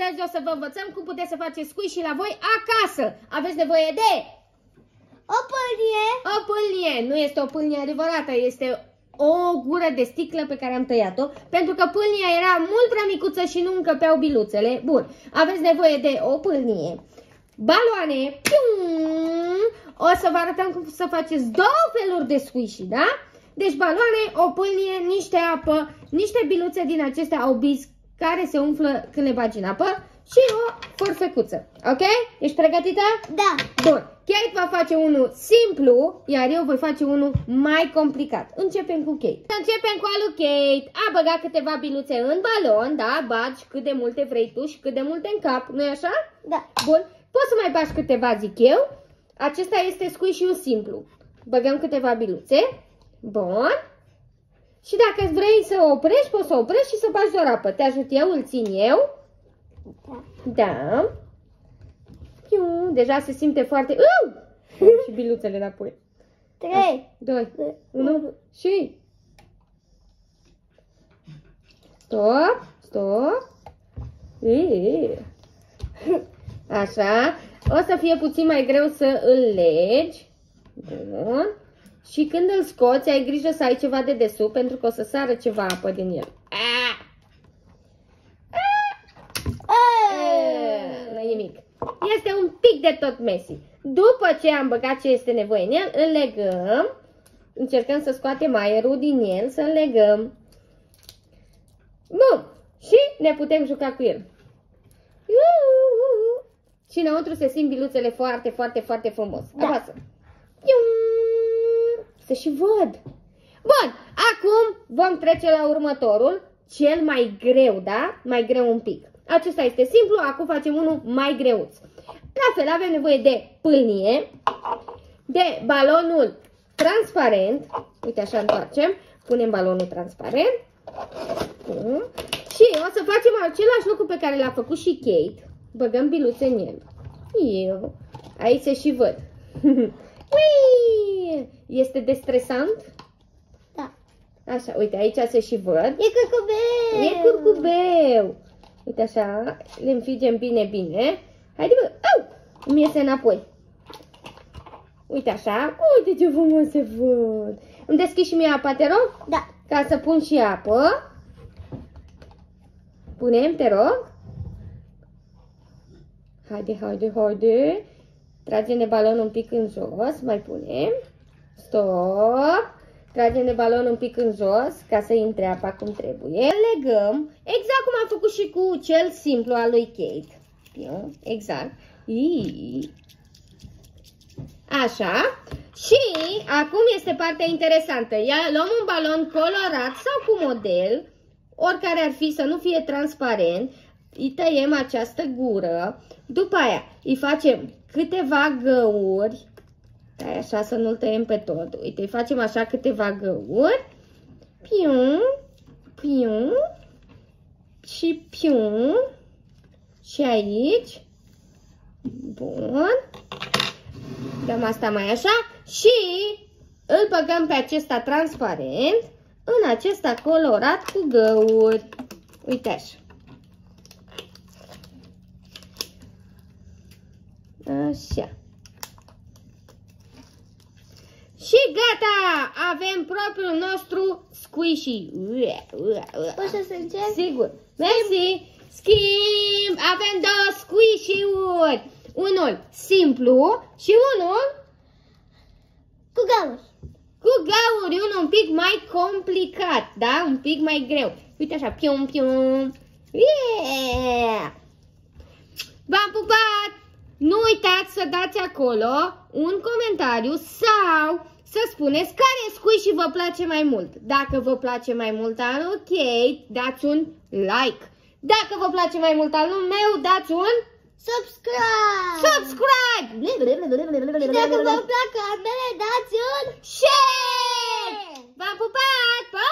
Astăzi o să vă învățăm cum puteți să faceți squishy la voi acasă. Aveți nevoie de o pâlnie. O pâlnie. Nu este o pâlnie adevărată, este o gură de sticlă pe care am tăiat-o, pentru că pâlnia era mult prea micuță și nu încăpeau biluțele. Bun, aveți nevoie de o pâlnie, baloane, o să vă arătăm cum să faceți două feluri de squishy, da? Deci baloane, o pâlnie, niște apă, niște biluțe din acestea obizi care se umflă când le bagi în apă și o forfecuță. Ok? Ești pregătită? Da. Bun. Kate va face unul simplu, iar eu voi face unul mai complicat. Începem cu Kate. Începem cu alu Kate. A băgat câteva biluțe în balon, da? Bagi cât de multe vrei tu și cât de multe în cap, nu-i așa? Da. Bun. Poți să mai bagi câteva, zic eu. Acesta este squishy-ul simplu. Băgăm câteva biluțe. Bun. Și dacă vrei să oprești, poți să oprești și să bagi doar apă. Te ajut eu, îl țin eu. Da. Deja se simte foarte... Și biluțele înapoi. 3, 2, 1 și... Stop, stop. Așa. O să fie puțin mai greu să îl legi. Bun. Și când îl scoți, ai grijă să ai ceva de desubt, pentru că o să sară ceva apă din el. Nu nimic. Este un pic de tot messy. După ce am băgat ce este nevoie în el, îl legăm. Încercăm să scoatem aerul din el, să-l legăm. Bun. Și ne putem juca cu el. Și înăuntru se simt biluțele foarte, foarte, foarte frumos. Da. Apasă. Să și văd. Bun, acum vom trece la următorul, cel mai greu, da? Mai greu un pic. Acesta este simplu, acum facem unul mai greuț. La fel, avem nevoie de pâlnie, de balonul transparent. Uite, așa întoarcem. Punem balonul transparent. Și o să facem același lucru pe care l-a făcut și Kate. Băgăm biluțe în el. Aici se și văd. Este de stresant? Da. Așa, uite, aici se și văd. E curcubeu. E curcubeu. Uite așa, le înfigem bine, bine. Haide, bă, îmi iese înapoi. Uite așa, uite ce frumos se văd. Îmi deschizi și mie apa, te rog? Da. Ca să pun și apă. Punem, te rog. Haide, haide, haide. Tragem de balon un pic în jos, mai punem. Stop. Tragem de balon un pic în jos, ca să intre apa cum trebuie. Legăm, exact cum am făcut și cu cel simplu al lui Kate. Exact. Așa. Și acum este partea interesantă. Luăm un balon colorat sau cu model, oricare ar fi, să nu fie transparent. Îi tăiem această gură. După aia îi facem câteva găuri. Așa, să nu-l tăiem pe tot. Uite, îi facem așa câteva găuri. Piu. Și piu. Și aici. Bun. Dăm asta mai așa. Și îl băgăm pe acesta transparent în acesta colorat cu găuri. Uite așa. Așa. Și gata! Avem propriul nostru squishy. Poți să încep? Sigur. Mersi! Schimb! Avem două squishy-uri. Unul simplu și unul cu gauri. Cu gauri, unul un pic mai complicat, da? Un pic mai greu. Uite așa, pium, pium. V-am pupat! Nu uitați să dați acolo un comentariu sau să spuneți care squishy vă place mai mult. Dacă vă place mai mult anul Kate, dați un like. Dacă vă place mai mult anul meu, dați un subscribe. Și dacă vă plac ambele, dați un share. V-am pupat! Pa!